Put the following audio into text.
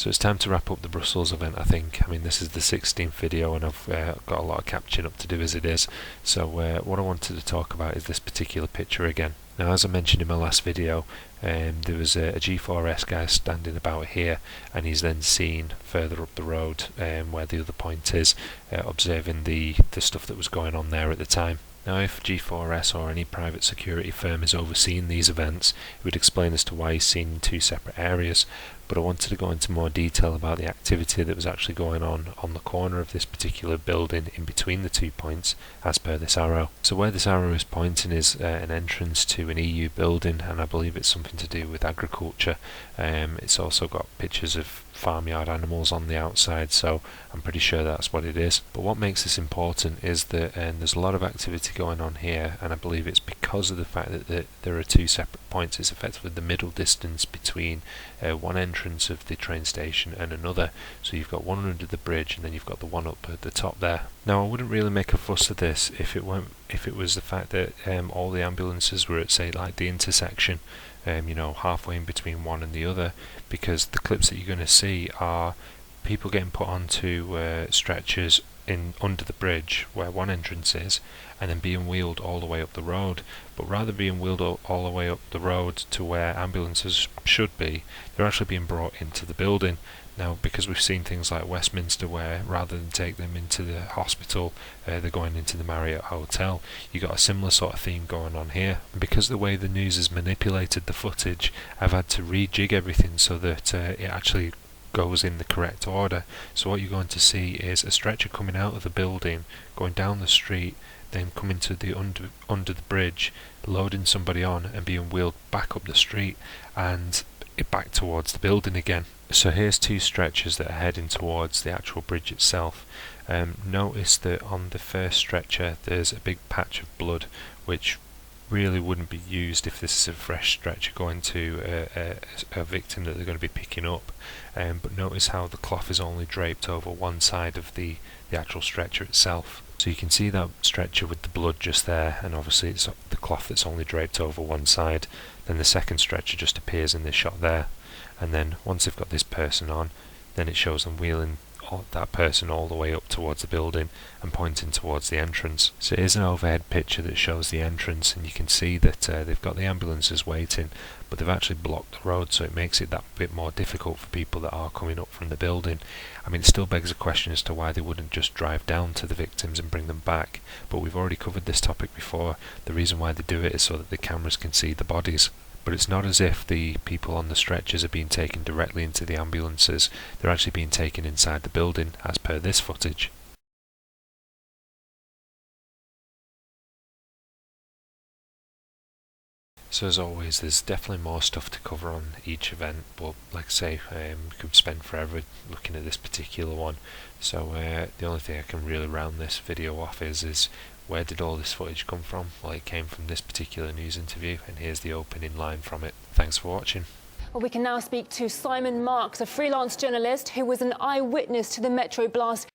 So it's time to wrap up the Brussels event, I think. I mean, this is the 16th video and I've got a lot of catching up to do as it is. So what I wanted to talk about is this particular picture again. Now, as I mentioned in my last video, there was a G4S guy standing about here, and he's then seen further up the road where the other point is, observing the stuff that was going on there at the time. Now, if G4S or any private security firm is overseeing these events, it would explain as to why he's seen in two separate areas, but I wanted to go into more detail about the activity that was actually going on the corner of this particular building in between the 2 points, as per this arrow. So where this arrow is pointing is an entrance to an EU building, and I believe it's something to do with agriculture. It's also got pictures of farmyard animals on the outside, so I'm pretty sure that's what it is. But what makes this important is that there's a lot of activity going on here, and I believe it's because of the fact that there are two separate points. It's effectively the middle distance between one entrance of the train station and another. So you've got one under the bridge, and then you've got the one up at the top there. Now, I wouldn't really make a fuss of this if it was the fact that all the ambulances were at, say, like the intersection, halfway in between one and the other, because the clips that you're going to see are people getting put onto stretchers in under the bridge where one entrance is, and then being wheeled all the way up the road. But rather than being wheeled all the way up the road to where ambulances should be, they're actually being brought into the building. Now, because we've seen things like Westminster where rather than take them into the hospital, they're going into the Marriott Hotel, you got a similar sort of theme going on here. And because the way the news has manipulated the footage, I've had to rejig everything so that it actually goes in the correct order. So what you're going to see is a stretcher coming out of the building, going down the street, then coming to the under the bridge, loading somebody on and being wheeled back up the street and back towards the building again. So here's two stretchers that are heading towards the actual bridge itself. Notice that on the first stretcher there's a big patch of blood, which really wouldn't be used if this is a fresh stretcher going to a victim that they're going to be picking up. But notice how the cloth is only draped over one side of the actual stretcher itself. So you can see that stretcher with the blood just there, and obviously it's the cloth that's only draped over one side. Then the second stretcher just appears in this shot there, and then once they've got this person on, then it shows them wheeling that person all the way up towards the building and pointing towards the entrance. So here's an overhead picture that shows the entrance, and you can see that they've got the ambulances waiting, but they've actually blocked the road, so it makes it that bit more difficult for people that are coming up from the building. I mean, it still begs a question as to why they wouldn't just drive down to the victims and bring them back, but we've already covered this topic before. The reason why they do it is so that the cameras can see the bodies. But it's not as if the people on the stretchers are being taken directly into the ambulances. They're actually being taken inside the building, as per this footage. So as always, there's definitely more stuff to cover on each event, but like I say, we could spend forever looking at this particular one. So the only thing I can really round this video off is where did all this footage come from? Well, it came from this particular news interview, and here's the opening line from it. Thanks for watching. Well, we can now speak to Simon Marks, a freelance journalist who was an eyewitness to the metro blast